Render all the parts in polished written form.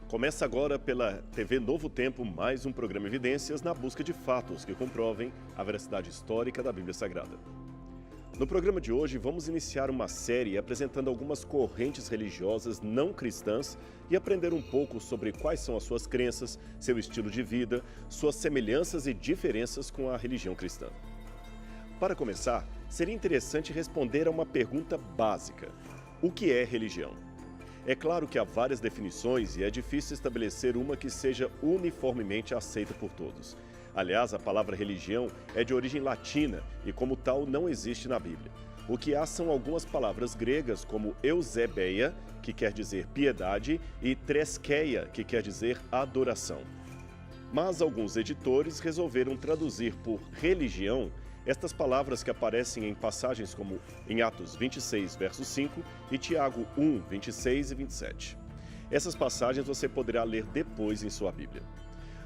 Começa agora pela TV Novo Tempo mais um programa Evidências na busca de fatos que comprovem a veracidade histórica da Bíblia Sagrada. No programa de hoje vamos iniciar uma série apresentando algumas correntes religiosas não cristãs e aprender um pouco sobre quais são as suas crenças, seu estilo de vida, suas semelhanças e diferenças com a religião cristã. Para começar, seria interessante responder a uma pergunta básica: o que é religião? É claro que há várias definições e é difícil estabelecer uma que seja uniformemente aceita por todos. Aliás, a palavra religião é de origem latina e, como tal, não existe na Bíblia. O que há são algumas palavras gregas como eusebeia, que quer dizer piedade, e treskeia, que quer dizer adoração. Mas alguns editores resolveram traduzir por religião estas palavras que aparecem em passagens como em Atos 26, verso 5 e Tiago 1, 26 e 27. Essas passagens você poderá ler depois em sua Bíblia.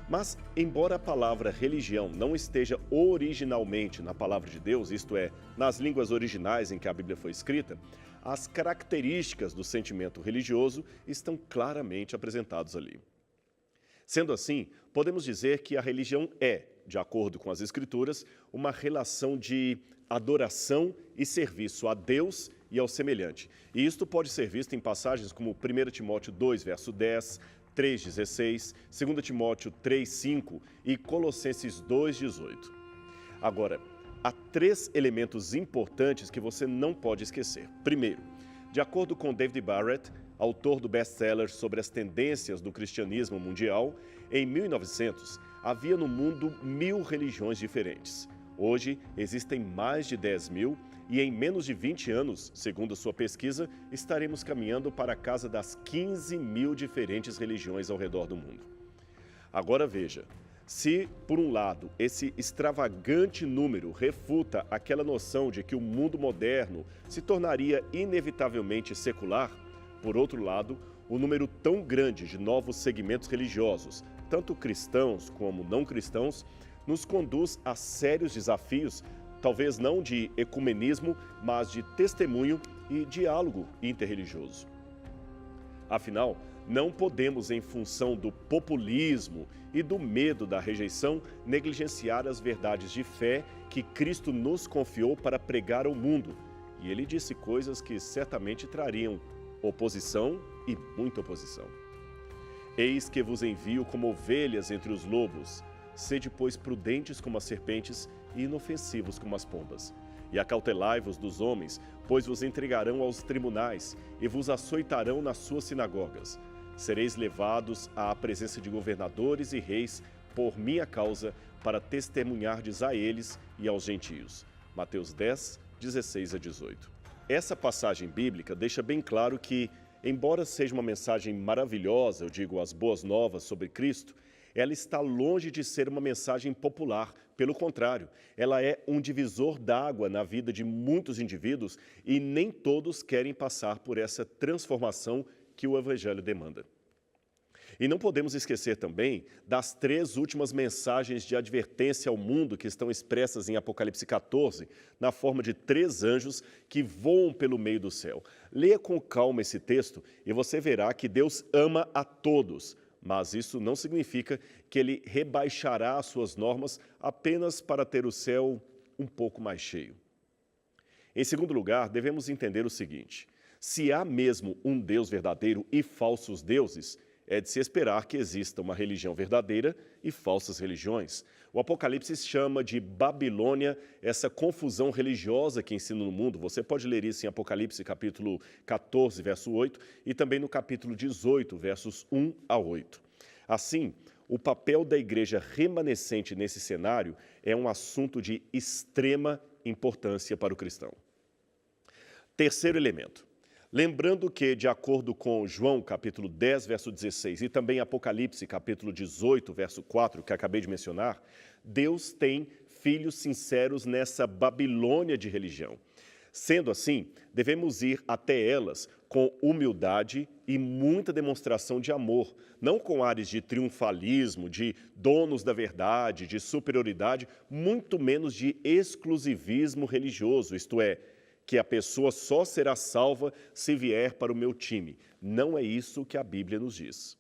Mas, embora a palavra religião não esteja originalmente na palavra de Deus, isto é, nas línguas originais em que a Bíblia foi escrita, as características do sentimento religioso estão claramente apresentadas ali. Sendo assim, podemos dizer que a religião é, de acordo com as Escrituras, uma relação de adoração e serviço a Deus e ao semelhante. E isto pode ser visto em passagens como 1 Timóteo 2, verso 10, 3,16, 2 Timóteo 3, 5 e Colossenses 2, 18. Agora, há três elementos importantes que você não pode esquecer. Primeiro, de acordo com David Barrett, autor do best-seller sobre as tendências do cristianismo mundial, em 1900 havia no mundo 1.000 religiões diferentes. Hoje existem mais de 10.000 e em menos de 20 anos, segundo sua pesquisa, estaremos caminhando para a casa das 15.000 diferentes religiões ao redor do mundo. Agora veja, se, por um lado, esse extravagante número refuta aquela noção de que o mundo moderno se tornaria inevitavelmente secular, por outro lado, o número tão grande de novos segmentos religiosos, tanto cristãos como não cristãos, nos conduz a sérios desafios, talvez não de ecumenismo, mas de testemunho e diálogo interreligioso. Afinal, não podemos, em função do populismo e do medo da rejeição, negligenciar as verdades de fé que Cristo nos confiou para pregar ao mundo. E ele disse coisas que certamente trariam oposição e muita oposição. Eis que vos envio como ovelhas entre os lobos. Sede, pois, prudentes como as serpentes e inofensivos como as pombas. E acautelai-vos dos homens, pois vos entregarão aos tribunais e vos açoitarão nas suas sinagogas. Sereis levados à presença de governadores e reis por minha causa, para testemunhardes a eles e aos gentios. Mateus 10, 16 a 18. Essa passagem bíblica deixa bem claro que, embora seja uma mensagem maravilhosa, eu digo as boas novas sobre Cristo, ela está longe de ser uma mensagem popular. Pelo contrário, ela é um divisor d'água na vida de muitos indivíduos e nem todos querem passar por essa transformação que o Evangelho demanda. E não podemos esquecer também das três últimas mensagens de advertência ao mundo que estão expressas em Apocalipse 14, na forma de três anjos que voam pelo meio do céu. Leia com calma esse texto e você verá que Deus ama a todos, mas isso não significa que Ele rebaixará as suas normas apenas para ter o céu um pouco mais cheio. Em segundo lugar, devemos entender o seguinte: se há mesmo um Deus verdadeiro e falsos deuses, é de se esperar que exista uma religião verdadeira e falsas religiões. O Apocalipse chama de Babilônia essa confusão religiosa que ensina no mundo. Você pode ler isso em Apocalipse capítulo 14, verso 8, e também no capítulo 18, versos 1 a 8. Assim, o papel da igreja remanescente nesse cenário é um assunto de extrema importância para o cristão. Terceiro elemento. Lembrando que, de acordo com João, capítulo 10, verso 16, e também Apocalipse, capítulo 18, verso 4, que acabei de mencionar, Deus tem filhos sinceros nessa Babilônia de religião. Sendo assim, devemos ir até elas com humildade e muita demonstração de amor, não com ares de triunfalismo, de donos da verdade, de superioridade, muito menos de exclusivismo religioso, isto é, que a pessoa só será salva se vier para o meu time. Não é isso que a Bíblia nos diz.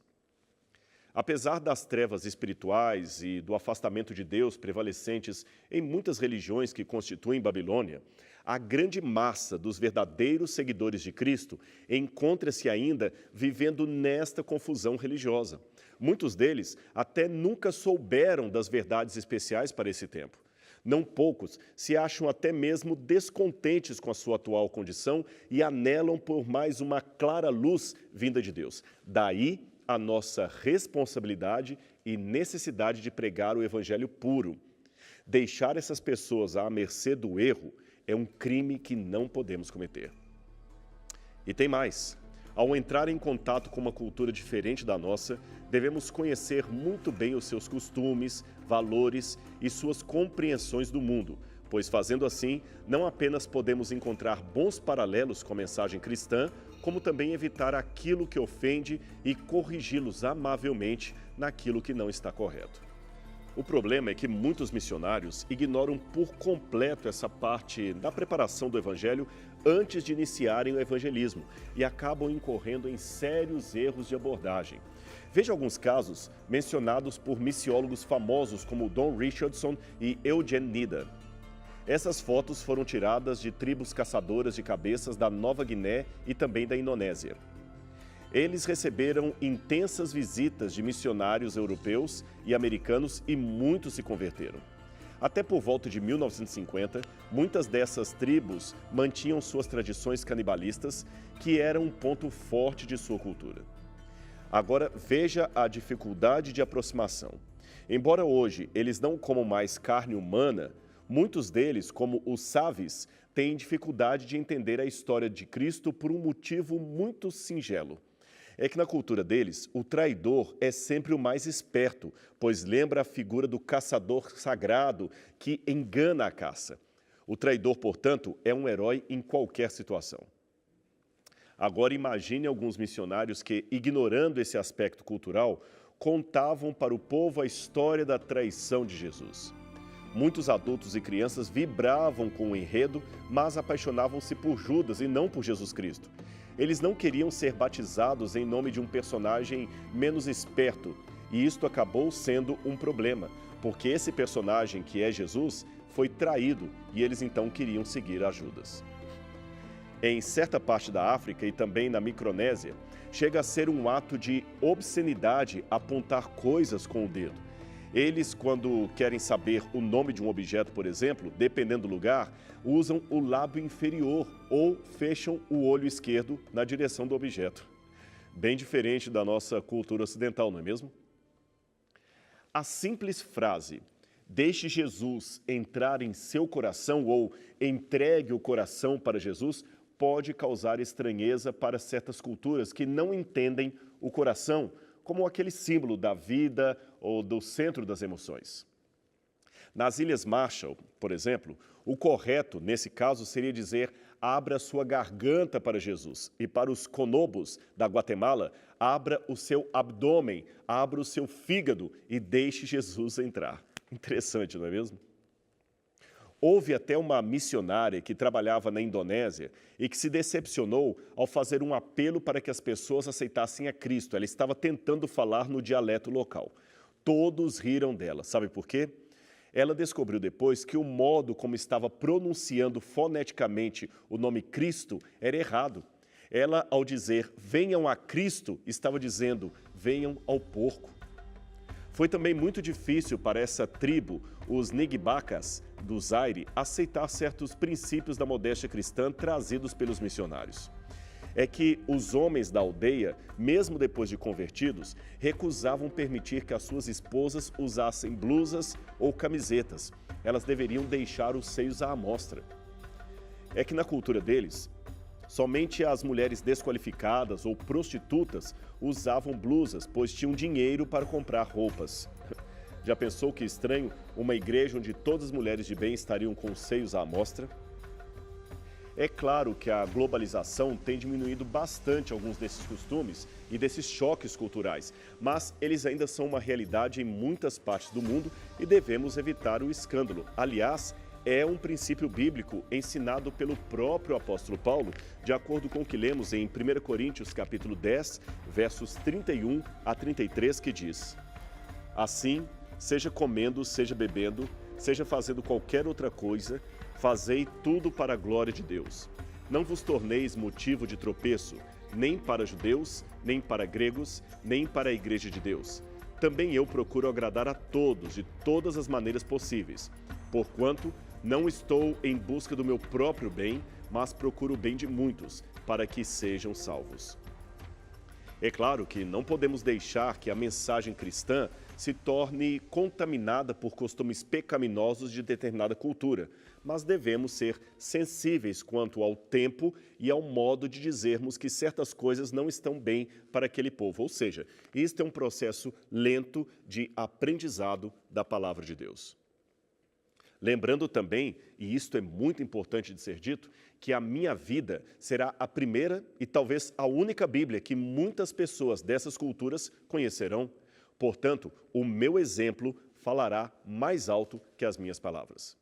Apesar das trevas espirituais e do afastamento de Deus prevalecentes em muitas religiões que constituem Babilônia, a grande massa dos verdadeiros seguidores de Cristo encontra-se ainda vivendo nesta confusão religiosa. Muitos deles até nunca souberam das verdades especiais para esse tempo. Não poucos se acham até mesmo descontentes com a sua atual condição e anelam por mais uma clara luz vinda de Deus. Daí a nossa responsabilidade e necessidade de pregar o evangelho puro. Deixar essas pessoas à mercê do erro é um crime que não podemos cometer. E tem mais. Ao entrar em contato com uma cultura diferente da nossa, devemos conhecer muito bem os seus costumes, valores e suas compreensões do mundo, pois fazendo assim, não apenas podemos encontrar bons paralelos com a mensagem cristã, como também evitar aquilo que ofende e corrigi-los amavelmente naquilo que não está correto. O problema é que muitos missionários ignoram por completo essa parte da preparação do evangelho antes de iniciarem o evangelismo e acabam incorrendo em sérios erros de abordagem. Veja alguns casos mencionados por missiólogos famosos como Don Richardson e Eugene Nida. Essas fotos foram tiradas de tribos caçadoras de cabeças da Nova Guiné e também da Indonésia. Eles receberam intensas visitas de missionários europeus e americanos e muitos se converteram. Até por volta de 1950, muitas dessas tribos mantinham suas tradições canibalistas, que eram um ponto forte de sua cultura. Agora, veja a dificuldade de aproximação. Embora hoje eles não comam mais carne humana, muitos deles, como os Savis, têm dificuldade de entender a história de Cristo por um motivo muito singelo. É que na cultura deles, o traidor é sempre o mais esperto, pois lembra a figura do caçador sagrado que engana a caça. O traidor, portanto, é um herói em qualquer situação. Agora imagine alguns missionários que, ignorando esse aspecto cultural, contavam para o povo a história da traição de Jesus. Muitos adultos e crianças vibravam com o enredo, mas apaixonavam-se por Judas e não por Jesus Cristo. Eles não queriam ser batizados em nome de um personagem menos esperto, e isto acabou sendo um problema, porque esse personagem, que é Jesus, foi traído e eles então queriam seguir a Judas. Em certa parte da África e também na Micronésia, chega a ser um ato de obscenidade apontar coisas com o dedo. Eles, quando querem saber o nome de um objeto, por exemplo, dependendo do lugar, usam o lábio inferior ou fecham o olho esquerdo na direção do objeto. Bem diferente da nossa cultura ocidental, não é mesmo? A simples frase, deixe Jesus entrar em seu coração ou entregue o coração para Jesus, pode causar estranheza para certas culturas que não entendem o coração como aquele símbolo da vida ou do centro das emoções. Nas Ilhas Marshall, por exemplo, o correto, nesse caso, seria dizer abra sua garganta para Jesus. E para os conobos da Guatemala, abra o seu abdômen, abra o seu fígado e deixe Jesus entrar. Interessante, não é mesmo? Houve até uma missionária que trabalhava na Indonésia e que se decepcionou ao fazer um apelo para que as pessoas aceitassem a Cristo. Ela estava tentando falar no dialeto local. Todos riram dela. Sabe por quê? Ela descobriu depois que o modo como estava pronunciando foneticamente o nome Cristo era errado. Ela, ao dizer venham a Cristo, estava dizendo venham ao porco. Foi também muito difícil para essa tribo, os Nigbacas do Zaire, aceitar certos princípios da modéstia cristã trazidos pelos missionários. É que os homens da aldeia, mesmo depois de convertidos, recusavam permitir que as suas esposas usassem blusas ou camisetas. Elas deveriam deixar os seios à amostra. É que na cultura deles, somente as mulheres desqualificadas ou prostitutas usavam blusas, pois tinham dinheiro para comprar roupas. Já pensou que estranho uma igreja onde todas as mulheres de bem estariam com os seios à amostra? É claro que a globalização tem diminuído bastante alguns desses costumes e desses choques culturais, mas eles ainda são uma realidade em muitas partes do mundo e devemos evitar o escândalo. Aliás, é um princípio bíblico ensinado pelo próprio apóstolo Paulo, de acordo com o que lemos em 1 Coríntios capítulo 10, versos 31 a 33, que diz: Assim, seja comendo, seja bebendo, seja fazendo qualquer outra coisa, fazei tudo para a glória de Deus. Não vos torneis motivo de tropeço, nem para judeus, nem para gregos, nem para a igreja de Deus. Também eu procuro agradar a todos de todas as maneiras possíveis, porquanto não estou em busca do meu próprio bem, mas procuro o bem de muitos, para que sejam salvos. É claro que não podemos deixar que a mensagem cristã se torne contaminada por costumes pecaminosos de determinada cultura, mas devemos ser sensíveis quanto ao tempo e ao modo de dizermos que certas coisas não estão bem para aquele povo. Ou seja, isto é um processo lento de aprendizado da palavra de Deus. Lembrando também, e isto é muito importante de ser dito, que a minha vida será a primeira e talvez a única Bíblia que muitas pessoas dessas culturas conhecerão. Portanto, o meu exemplo falará mais alto que as minhas palavras.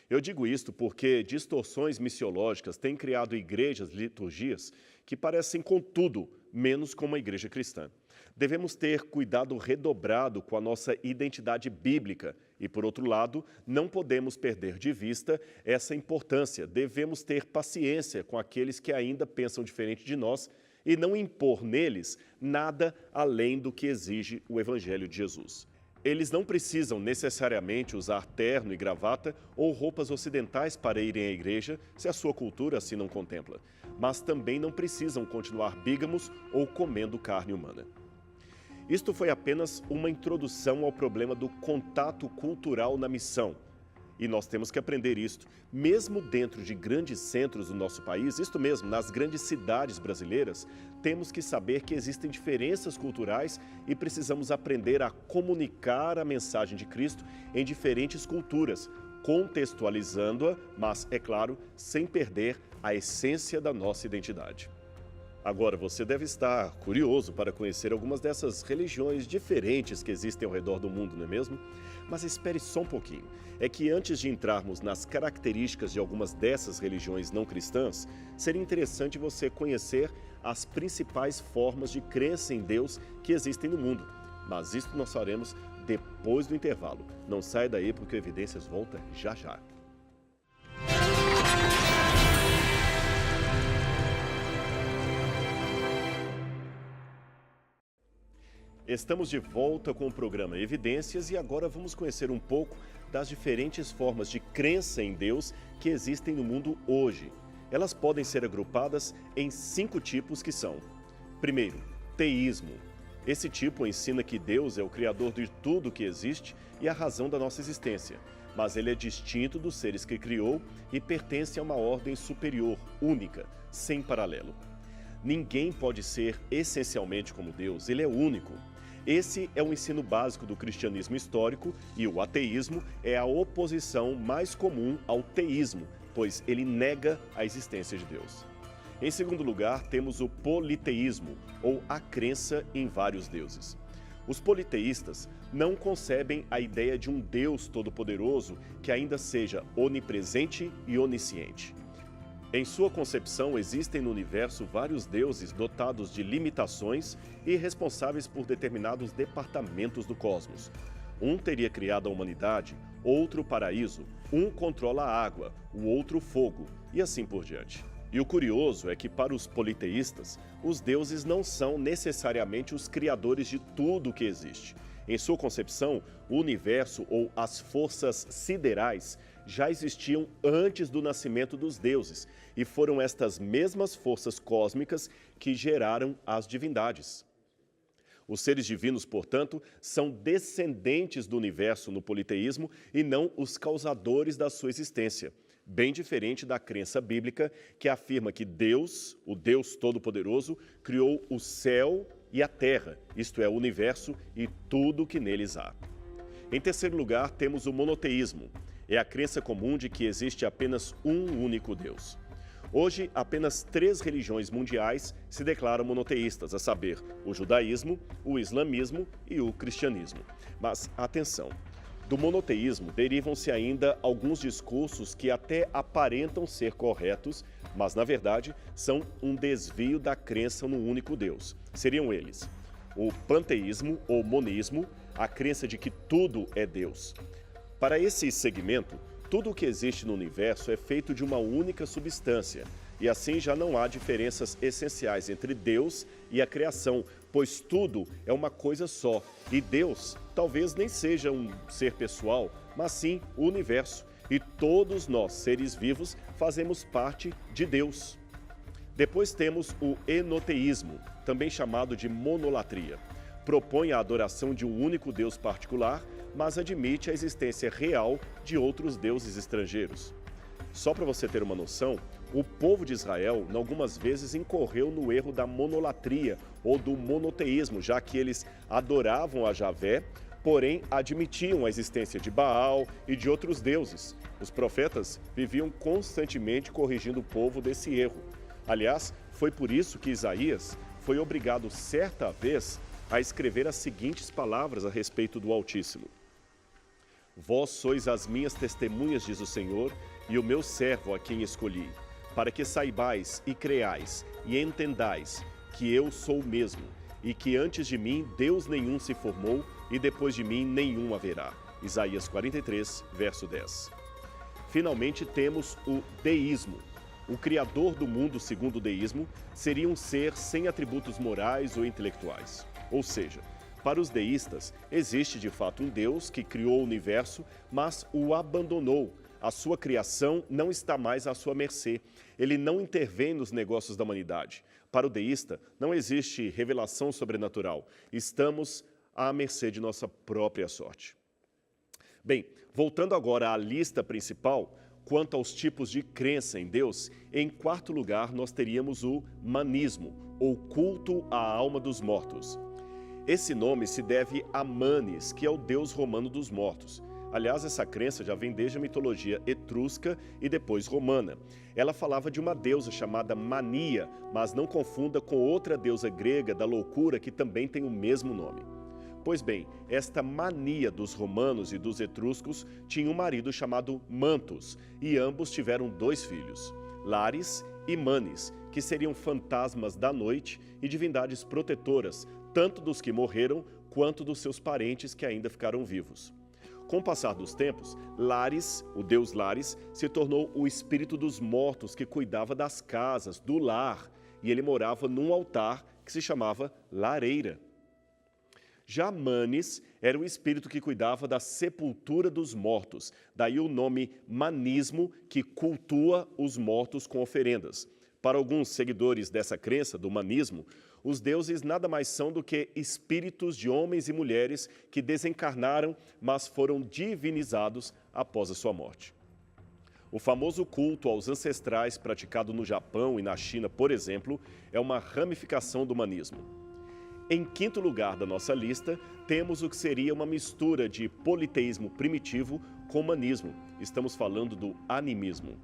Eu digo isto porque distorções missiológicas têm criado igrejas, liturgias, que parecem, contudo, menos como a igreja cristã. Devemos ter cuidado redobrado com a nossa identidade bíblica e, por outro lado, não podemos perder de vista essa importância. Devemos ter paciência com aqueles que ainda pensam diferente de nós e não impor neles nada além do que exige o Evangelho de Jesus. Eles não precisam necessariamente usar terno e gravata ou roupas ocidentais para irem à igreja, se a sua cultura assim não contempla. Mas também não precisam continuar bígamos ou comendo carne humana. Isto foi apenas uma introdução ao problema do contato cultural na missão. E nós temos que aprender isto. Mesmo dentro de grandes centros do nosso país, isto mesmo, nas grandes cidades brasileiras, temos que saber que existem diferenças culturais e precisamos aprender a comunicar a mensagem de Cristo em diferentes culturas, contextualizando-a, mas, é claro, sem perder a essência da nossa identidade. Agora, você deve estar curioso para conhecer algumas dessas religiões diferentes que existem ao redor do mundo, não é mesmo? Mas espere só um pouquinho. É que antes de entrarmos nas características de algumas dessas religiões não cristãs, seria interessante você conhecer as principais formas de crença em Deus que existem no mundo. Mas isso nós faremos depois do intervalo. Não saia daí porque o Evidências volta já já. Estamos de volta com o programa Evidências e agora vamos conhecer um pouco das diferentes formas de crença em Deus que existem no mundo hoje. Elas podem ser agrupadas em 5 tipos que são: primeiro, teísmo. Esse tipo ensina que Deus é o criador de tudo que existe e a razão da nossa existência, mas ele é distinto dos seres que criou e pertence a uma ordem superior, única, sem paralelo. Ninguém pode ser essencialmente como Deus, ele é único. Esse é o ensino básico do cristianismo histórico e o ateísmo é a oposição mais comum ao teísmo, pois ele nega a existência de Deus. Em segundo lugar, temos o politeísmo, ou a crença em vários deuses. Os politeístas não concebem a ideia de um Deus todo-poderoso que ainda seja onipresente e onisciente. Em sua concepção, existem no universo vários deuses dotados de limitações e responsáveis por determinados departamentos do cosmos. Um teria criado a humanidade, outro o paraíso, um controla a água, o outro o fogo, e assim por diante. E o curioso é que, para os politeístas, os deuses não são necessariamente os criadores de tudo o que existe. Em sua concepção, o universo ou as forças siderais já existiam antes do nascimento dos deuses, e foram estas mesmas forças cósmicas que geraram as divindades. Os seres divinos, portanto, são descendentes do universo no politeísmo e não os causadores da sua existência, bem diferente da crença bíblica que afirma que Deus, o Deus Todo-Poderoso, criou o céu e a terra, isto é, o universo e tudo o que neles há. Em terceiro lugar, temos o monoteísmo. É a crença comum de que existe apenas um único Deus. Hoje, apenas 3 religiões mundiais se declaram monoteístas, a saber, o judaísmo, o islamismo e o cristianismo. Mas, atenção, Do monoteísmo derivam-se ainda alguns discursos que até aparentam ser corretos, mas na verdade são um desvio da crença no único Deus. Seriam eles: o panteísmo ou monismo, a crença de que tudo é Deus. Para esse segmento, tudo o que existe no universo é feito de uma única substância, e assim já não há diferenças essenciais entre Deus e a criação, pois tudo é uma coisa só, e Deus talvez nem seja um ser pessoal, mas sim o universo, e todos nós, seres vivos, fazemos parte de Deus. Depois temos o enoteísmo, também chamado de monolatria. Propõe a adoração de um único Deus particular, mas admite a existência real de outros deuses estrangeiros. Só para você ter uma noção, o povo de Israel, algumas vezes, incorreu no erro da monolatria ou do monoteísmo, já que eles adoravam a Javé, porém admitiam a existência de Baal e de outros deuses. Os profetas viviam constantemente corrigindo o povo desse erro. Aliás, foi por isso que Isaías foi obrigado certa vez a escrever as seguintes palavras a respeito do Altíssimo: Vós sois as minhas testemunhas, diz o Senhor, e o meu servo a quem escolhi, para que saibais e creais e entendais que eu sou o mesmo, e que antes de mim Deus nenhum se formou, e depois de mim nenhum haverá. Isaías 43, verso 10. Finalmente temos o deísmo. O criador do mundo, segundo o deísmo, seria um ser sem atributos morais ou intelectuais. Ou seja, para os deístas, existe de fato um Deus que criou o universo, mas o abandonou. A sua criação não está mais à sua mercê. Ele não intervém nos negócios da humanidade. Para o deísta, não existe revelação sobrenatural. Estamos à mercê de nossa própria sorte. Bem, voltando agora à lista principal, quanto aos tipos de crença em Deus, em quarto lugar nós teríamos o manismo, ou culto à alma dos mortos. Esse nome se deve a Manes, que é o deus romano dos mortos. Aliás, essa crença já vem desde a mitologia etrusca e depois romana. Ela falava de uma deusa chamada Mania, mas não confunda com outra deusa grega da loucura que também tem o mesmo nome. Pois bem, esta Mania dos romanos e dos etruscos tinha um marido chamado Mantus, e ambos tiveram 2 filhos, Lares e Manes, que seriam fantasmas da noite e divindades protetoras, tanto dos que morreram quanto dos seus parentes que ainda ficaram vivos. Com o passar dos tempos, Lares, o deus Lares, se tornou o espírito dos mortos que cuidava das casas, do lar, e ele morava num altar que se chamava lareira. Já Manes era o espírito que cuidava da sepultura dos mortos, daí o nome manismo, que cultua os mortos com oferendas. Para alguns seguidores dessa crença, do manismo, os deuses nada mais são do que espíritos de homens e mulheres que desencarnaram, mas foram divinizados após a sua morte. O famoso culto aos ancestrais praticado no Japão e na China, por exemplo, é uma ramificação do manismo. Em quinto lugar da nossa lista, temos o que seria uma mistura de politeísmo primitivo com manismo. Estamos falando do animismo.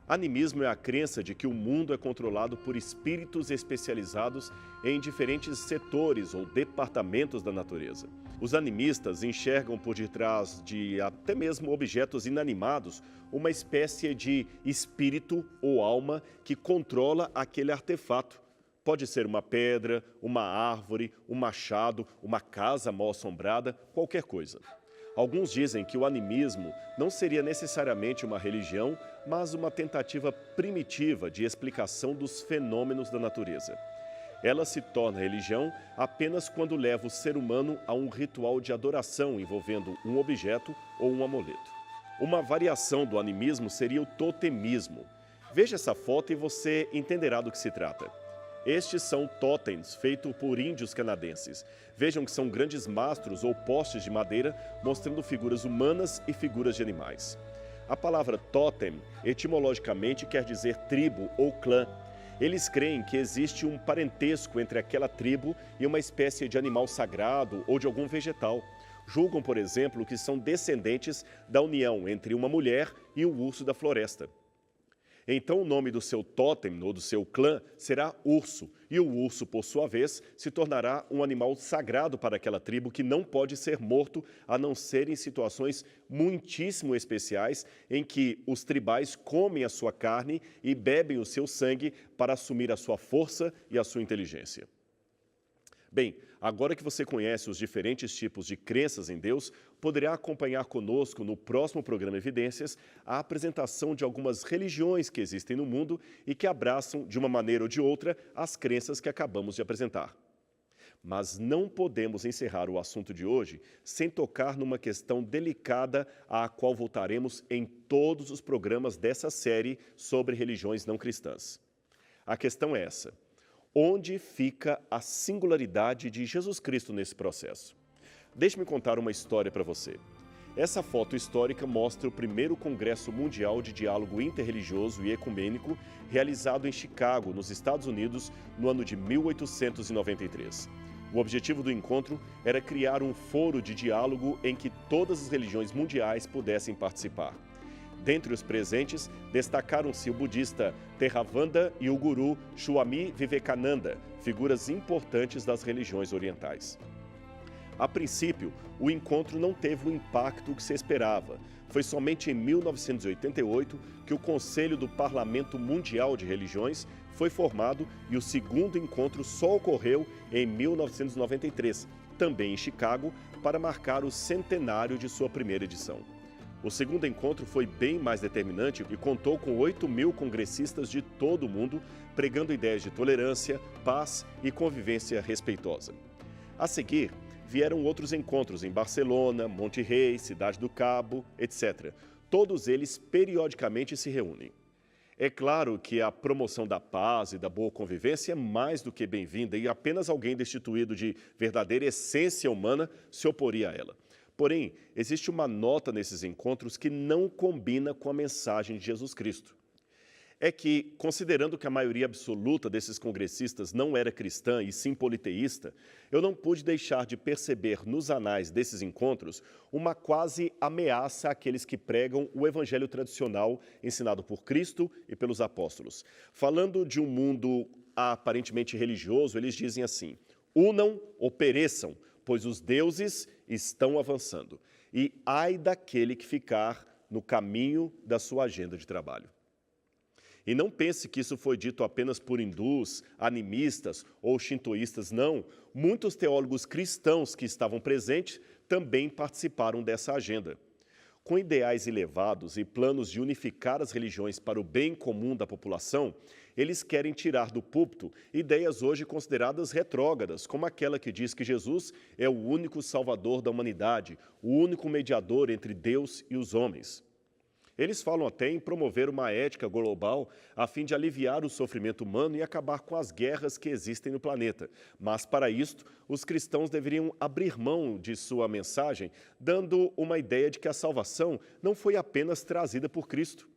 Animismo é a crença de que o mundo é controlado por espíritos especializados em diferentes setores ou departamentos da natureza. Os animistas enxergam por detrás de até mesmo objetos inanimados uma espécie de espírito ou alma que controla aquele artefato. Pode ser uma pedra, uma árvore, um machado, uma casa mal-assombrada, qualquer coisa. Alguns dizem que o animismo não seria necessariamente uma religião, mas uma tentativa primitiva de explicação dos fenômenos da natureza. Ela se torna religião apenas quando leva o ser humano a um ritual de adoração envolvendo um objeto ou um amuleto. Uma variação do animismo seria o totemismo. Veja essa foto e você entenderá do que se trata. Estes são totens feitos por índios canadenses. Vejam que são grandes mastros ou postes de madeira mostrando figuras humanas e figuras de animais. A palavra totem, etimologicamente, quer dizer tribo ou clã. Eles creem que existe um parentesco entre aquela tribo e uma espécie de animal sagrado ou de algum vegetal. Julgam, por exemplo, que são descendentes da união entre uma mulher e o urso da floresta. Então o nome do seu tótem ou do seu clã será urso, e o urso, por sua vez, se tornará um animal sagrado para aquela tribo que não pode ser morto, a não ser em situações muitíssimo especiais em que os tribais comem a sua carne e bebem o seu sangue para assumir a sua força e a sua inteligência. Bem, agora que você conhece os diferentes tipos de crenças em Deus, poderá acompanhar conosco no próximo programa Evidências a apresentação de algumas religiões que existem no mundo e que abraçam, de uma maneira ou de outra, as crenças que acabamos de apresentar. Mas não podemos encerrar o assunto de hoje sem tocar numa questão delicada à qual voltaremos em todos os programas dessa série sobre religiões não cristãs. A questão é essa: onde fica a singularidade de Jesus Cristo nesse processo? Deixe-me contar uma história para você. Essa foto histórica mostra o primeiro Congresso Mundial de Diálogo Interreligioso e Ecumênico realizado em Chicago, nos Estados Unidos, no ano de 1893. O objetivo do encontro era criar um foro de diálogo em que todas as religiões mundiais pudessem participar. Dentre os presentes, destacaram-se o budista Theravada e o guru Swami Vivekananda, figuras importantes das religiões orientais. A princípio, o encontro não teve o impacto que se esperava. Foi somente em 1988 que o Conselho do Parlamento Mundial de Religiões foi formado e o segundo encontro só ocorreu em 1993, também em Chicago, para marcar o centenário de sua primeira edição. O segundo encontro foi bem mais determinante e contou com 8.000 congressistas de todo o mundo, pregando ideias de tolerância, paz e convivência respeitosa. A seguir, vieram outros encontros em Barcelona, Monte Rei, Cidade do Cabo, etc. Todos eles periodicamente se reúnem. É claro que a promoção da paz e da boa convivência é mais do que bem-vinda e apenas alguém destituído de verdadeira essência humana se oporia a ela. Porém, existe uma nota nesses encontros que não combina com a mensagem de Jesus Cristo. É que, considerando que a maioria absoluta desses congressistas não era cristã e sim politeísta, eu não pude deixar de perceber nos anais desses encontros uma quase ameaça àqueles que pregam o evangelho tradicional ensinado por Cristo e pelos apóstolos. Falando de um mundo aparentemente religioso, eles dizem assim: unam ou pereçam, pois os deuses estão avançando, e ai daquele que ficar no caminho da sua agenda de trabalho. E não pense que isso foi dito apenas por hindus, animistas ou shintoístas, não. Muitos teólogos cristãos que estavam presentes também participaram dessa agenda. Com ideais elevados e planos de unificar as religiões para o bem comum da população, eles querem tirar do púlpito ideias hoje consideradas retrógradas, como aquela que diz que Jesus é o único salvador da humanidade, o único mediador entre Deus e os homens. Eles falam até em promover uma ética global a fim de aliviar o sofrimento humano e acabar com as guerras que existem no planeta. Mas, para isto, os cristãos deveriam abrir mão de sua mensagem, dando uma ideia de que a salvação não foi apenas trazida por Cristo.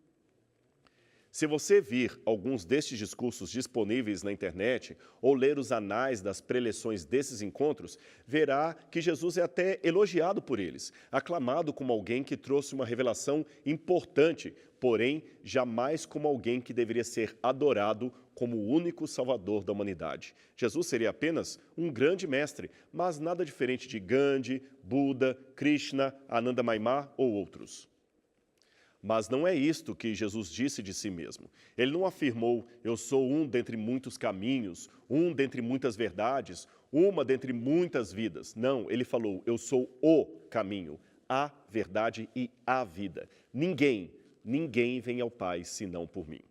Se você vir alguns destes discursos disponíveis na internet ou ler os anais das preleções desses encontros, verá que Jesus é até elogiado por eles, aclamado como alguém que trouxe uma revelação importante, porém jamais como alguém que deveria ser adorado como o único salvador da humanidade. Jesus seria apenas um grande mestre, mas nada diferente de Gandhi, Buda, Krishna, Ananda Maimar ou outros. Mas não é isto que Jesus disse de si mesmo. Ele não afirmou: eu sou um dentre muitos caminhos, um dentre muitas verdades, uma dentre muitas vidas. Não, ele falou: eu sou o caminho, a verdade e a vida. Ninguém vem ao Pai senão por mim.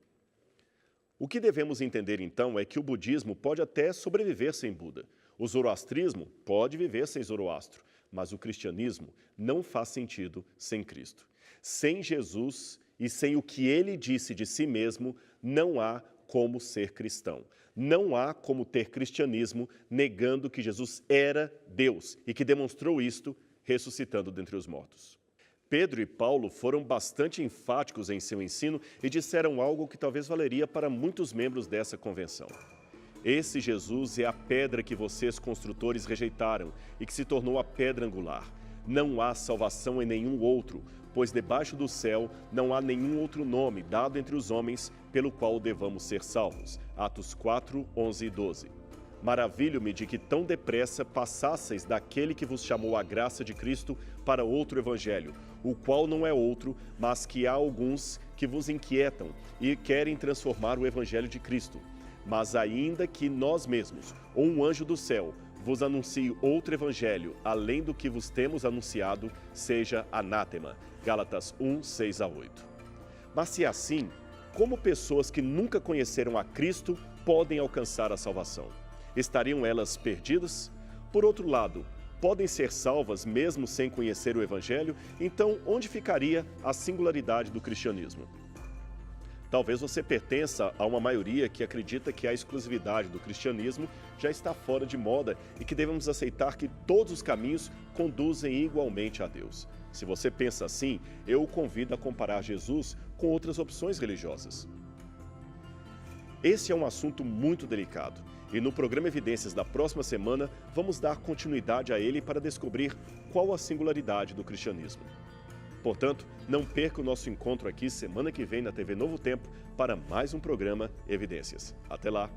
O que devemos entender então é que o budismo pode até sobreviver sem Buda. O zoroastrismo pode viver sem Zoroastro, mas o cristianismo não faz sentido sem Cristo. Sem Jesus e sem o que ele disse de si mesmo, não há como ser cristão. Não há como ter cristianismo negando que Jesus era Deus e que demonstrou isto ressuscitando dentre os mortos. Pedro e Paulo foram bastante enfáticos em seu ensino e disseram algo que talvez valeria para muitos membros dessa convenção. Esse Jesus é a pedra que vocês, construtores, rejeitaram e que se tornou a pedra angular. Não há salvação em nenhum outro, pois debaixo do céu não há nenhum outro nome dado entre os homens pelo qual devamos ser salvos. Atos 4, 11 e 12. Maravilho-me de que tão depressa passasseis daquele que vos chamou à graça de Cristo para outro evangelho, o qual não é outro, mas que há alguns que vos inquietam e querem transformar o evangelho de Cristo. Mas ainda que nós mesmos, ou um anjo do céu, vos anuncie outro evangelho, além do que vos temos anunciado, seja anátema. Gálatas 1, 6 a 8. Mas se é assim, como pessoas que nunca conheceram a Cristo podem alcançar a salvação? Estariam elas perdidas? Por outro lado, podem ser salvas mesmo sem conhecer o evangelho? Então, onde ficaria a singularidade do cristianismo? Talvez você pertença a uma maioria que acredita que a exclusividade do cristianismo já está fora de moda e que devemos aceitar que todos os caminhos conduzem igualmente a Deus. Se você pensa assim, eu o convido a comparar Jesus com outras opções religiosas. Esse é um assunto muito delicado e no programa Evidências da próxima semana vamos dar continuidade a ele para descobrir qual a singularidade do cristianismo. Portanto, não perca o nosso encontro aqui semana que vem na TV Novo Tempo para mais um programa Evidências. Até lá!